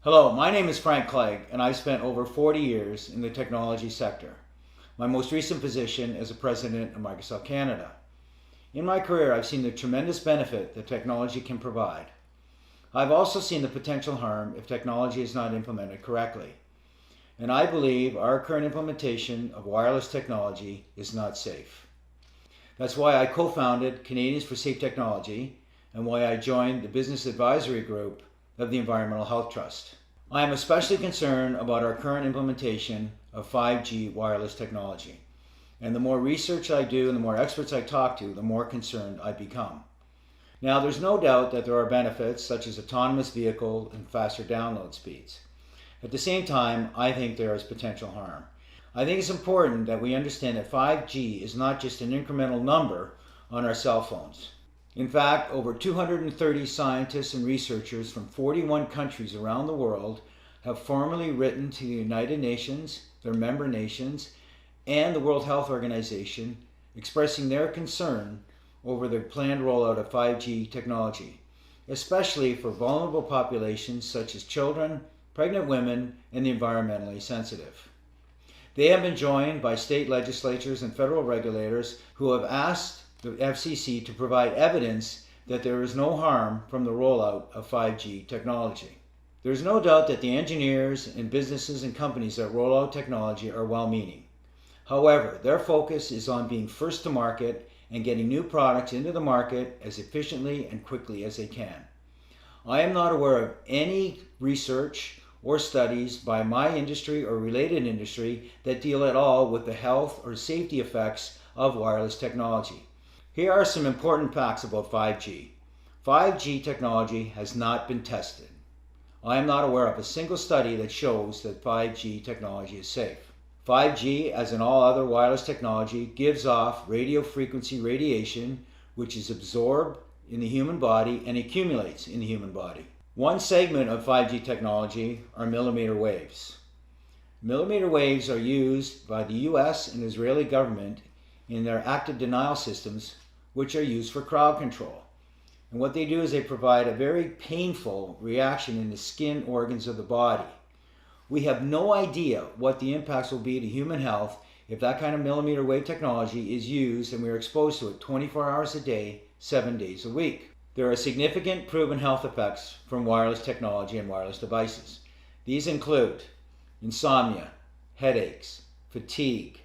Hello, my name is Frank Clegg, and I've spent over 40 years in the technology sector. My most recent position as a president of Microsoft Canada. In my career, I've seen the tremendous benefit that technology can provide. I've also seen the potential harm if technology is not implemented correctly. And I believe our current implementation of wireless technology is not safe. That's why I co-founded Canadians for Safe Technology and why I joined the business advisory group of the Environmental Health Trust. I am especially concerned about our current implementation of 5G wireless technology. And the more research I do and the more experts I talk to, the more concerned I become. Now, there's no doubt that there are benefits such as autonomous vehicle and faster download speeds. At the same time, I think there is potential harm. I think it's important that we understand that 5G is not just an incremental number on our cell phones. In fact, over 230 scientists and researchers from 41 countries around the world have formally written to the United Nations, their member nations, and the World Health Organization expressing their concern over the planned rollout of 5G technology, especially for vulnerable populations such as children, pregnant women, and the environmentally sensitive. They have been joined by state legislatures and federal regulators who have asked the FCC to provide evidence that there is no harm from the rollout of 5G technology. There is no doubt that the engineers and businesses and companies that roll out technology are well-meaning. However, their focus is on being first to market and getting new products into the market as efficiently and quickly as they can. I am not aware of any research or studies by my industry or related industry that deal at all with the health or safety effects of wireless technology. Here are some important facts about 5G. 5G technology has not been tested. I am not aware of a single study that shows that 5G technology is safe. 5G, as in all other wireless technology, gives off radio frequency radiation, which is absorbed in the human body and accumulates in the human body. One segment of 5G technology are millimeter waves. Millimeter waves are used by the US and Israeli government in their active denial systems, which are used for crowd control. And what they do is they provide a very painful reaction in the skin organs of the body. We have no idea what the impacts will be to human health if that kind of millimeter wave technology is used and we are exposed to it 24 hours a day, 7 days a week. There are significant proven health effects from wireless technology and wireless devices. These include insomnia, headaches, fatigue,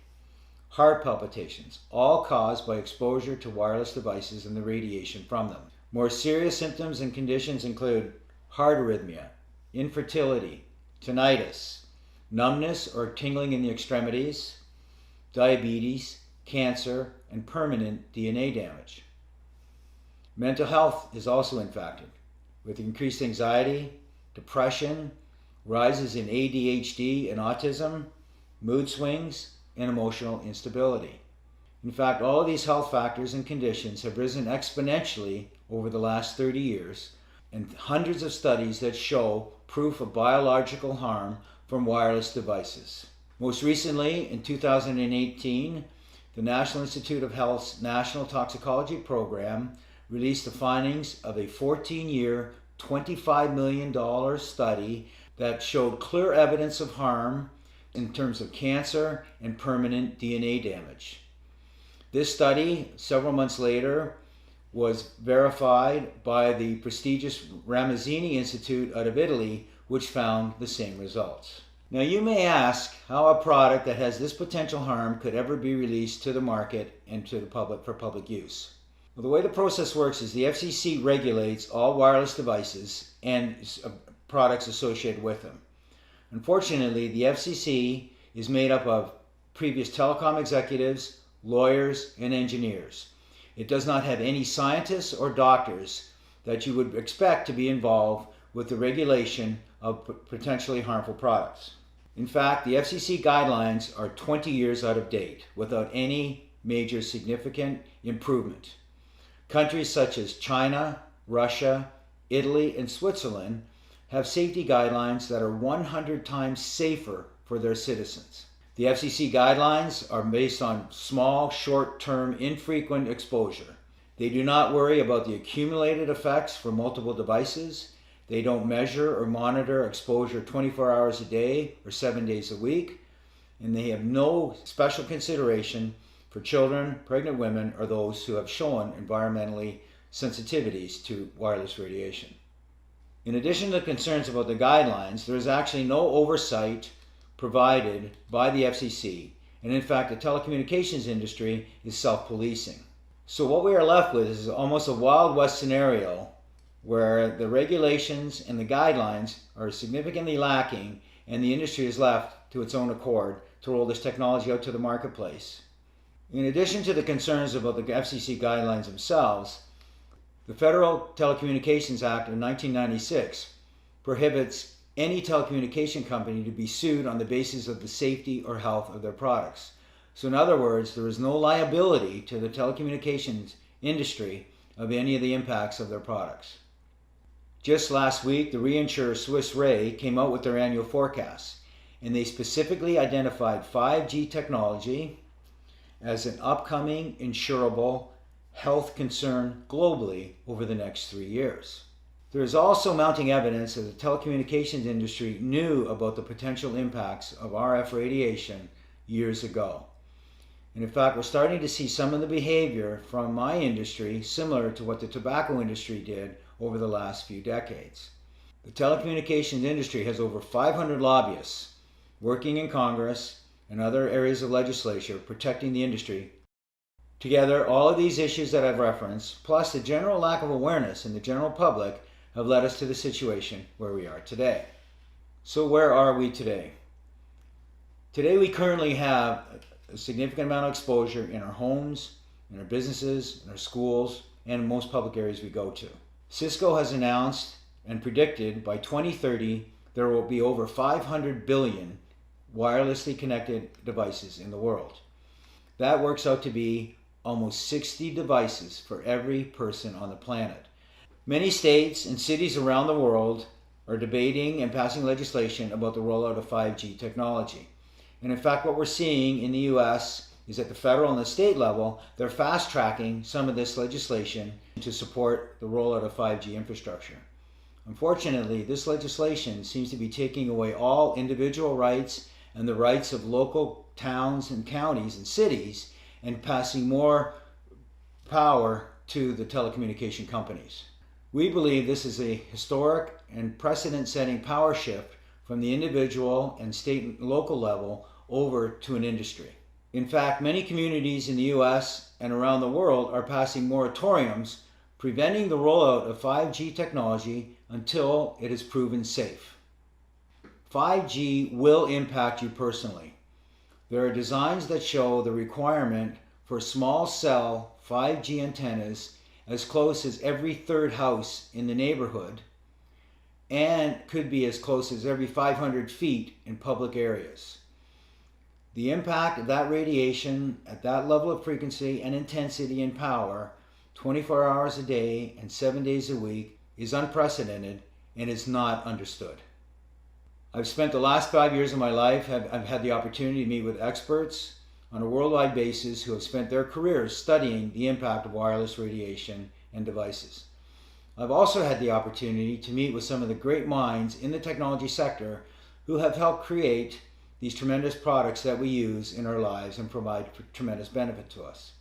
heart palpitations, all caused by exposure to wireless devices and the radiation from them. More serious symptoms and conditions include heart arrhythmia, infertility, tinnitus, numbness or tingling in the extremities, diabetes, cancer, and permanent DNA damage. Mental health is also impacted, with increased anxiety, depression, rises in ADHD and autism, mood swings, and emotional instability. In fact, all of these health factors and conditions have risen exponentially over the last 30 years, and hundreds of studies that show proof of biological harm from wireless devices. Most recently, in 2018, the National Institute of Health's National Toxicology Program released the findings of a 14-year, $25 million study that showed clear evidence of harm in terms of cancer and permanent DNA damage. This study, several months later, was verified by the prestigious Ramazzini Institute out of Italy, which found the same results. Now you may ask how a product that has this potential harm could ever be released to the market and to the public for public use. Well, the way the process works is the FCC regulates all wireless devices and products associated with them. Unfortunately, the FCC is made up of previous telecom executives, lawyers, and engineers. It does not have any scientists or doctors that you would expect to be involved with the regulation of potentially harmful products. In fact, the FCC guidelines are 20 years out of date without any major significant improvement. Countries such as China, Russia, Italy, and Switzerland have safety guidelines that are 100 times safer for their citizens. The FCC guidelines are based on small, short-term, infrequent exposure. They do not worry about the accumulated effects for multiple devices. They don't measure or monitor exposure 24 hours a day or 7 days a week, and they have no special consideration for children, pregnant women, or those who have shown environmentally sensitivities to wireless radiation. In addition to concerns about the guidelines, there is actually no oversight provided by the FCC, and in fact the telecommunications industry is self-policing. So what we are left with is almost a Wild West scenario where the regulations and the guidelines are significantly lacking and the industry is left to its own accord to roll this technology out to the marketplace. In addition to the concerns about the FCC guidelines themselves, the Federal Telecommunications Act of 1996 prohibits any telecommunication company to be sued on the basis of the safety or health of their products. So in other words, there is no liability to the telecommunications industry of any of the impacts of their products. Just last week, the reinsurer Swiss Re came out with their annual forecast, and they specifically identified 5G technology as an upcoming insurable health concern globally over the next 3 years. There is also mounting evidence that the telecommunications industry knew about the potential impacts of RF radiation years ago. And in fact, we're starting to see some of the behavior from my industry similar to what the tobacco industry did over the last few decades. The telecommunications industry has over 500 lobbyists working in Congress and other areas of legislature protecting the industry. Together, all of these issues that I've referenced, plus the general lack of awareness in the general public, have led us to the situation where we are today. So where are we today? Today we currently have a significant amount of exposure in our homes, in our businesses, in our schools, and in most public areas we go to. Cisco has announced and predicted by 2030 there will be over 500 billion wirelessly connected devices in the world. That works out to be almost 60 devices for every person on the planet. Many states and cities around the world are debating and passing legislation about the rollout of 5G technology. And in fact, what we're seeing in the US is at the federal and the state level, they're fast-tracking some of this legislation to support the rollout of 5G infrastructure. Unfortunately, this legislation seems to be taking away all individual rights and the rights of local towns and counties and cities and passing more power to the telecommunication companies. We believe this is a historic and precedent-setting power shift from the individual and state and local level over to an industry. In fact, many communities in the US and around the world are passing moratoriums preventing the rollout of 5G technology until it is proven safe. 5G will impact you personally. There are designs that show the requirement for small cell 5G antennas as close as every third house in the neighborhood and could be as close as every 500 feet in public areas. The impact of that radiation at that level of frequency and intensity and power 24 hours a day and 7 days a week is unprecedented and is not understood. I've spent the last 5 years of my life, I've had the opportunity to meet with experts on a worldwide basis who have spent their careers studying the impact of wireless radiation and devices. I've also had the opportunity to meet with some of the great minds in the technology sector who have helped create these tremendous products that we use in our lives and provide tremendous benefit to us.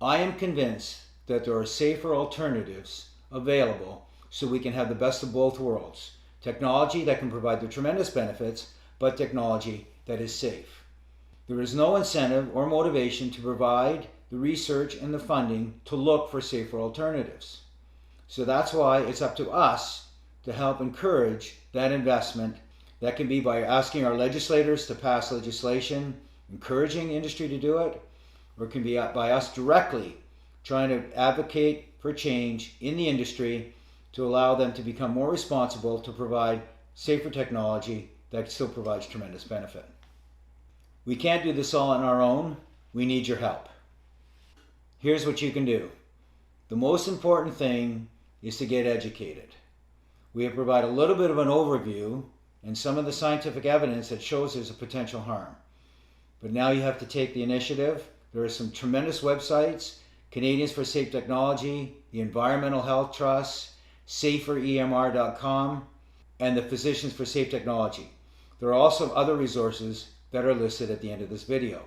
I am convinced that there are safer alternatives available so we can have the best of both worlds. Technology that can provide the tremendous benefits, but technology that is safe. There is no incentive or motivation to provide the research and the funding to look for safer alternatives. So that's why it's up to us to help encourage that investment. That can be by asking our legislators to pass legislation, encouraging industry to do it, or it can be by us directly trying to advocate for change in the industry to allow them to become more responsible to provide safer technology that still provides tremendous benefit. We can't do this all on our own. We need your help. Here's what you can do. The most important thing is to get educated. We have provided a little bit of an overview and some of the scientific evidence that shows there's a potential harm. But now you have to take the initiative. There are some tremendous websites, Canadians for Safe Technology, the Environmental Health Trust, saferemr.com, and the Physicians for Safe Technology. There are also other resources that are listed at the end of this video.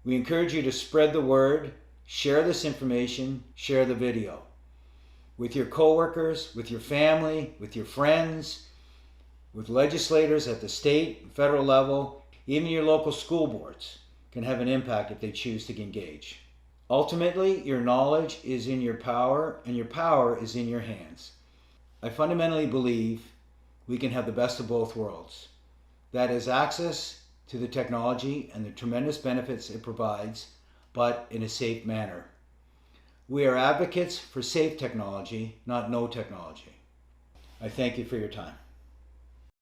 We encourage you to spread the word, share this information, share the video with your coworkers, with your family, with your friends, with legislators at the state and federal level. Even your local school boards can have an impact if they choose to engage. Ultimately, your knowledge is in your power, and your power is in your hands. I fundamentally believe we can have the best of both worlds. That is access to the technology and the tremendous benefits it provides, but in a safe manner. We are advocates for safe technology, not no technology. I thank you for your time.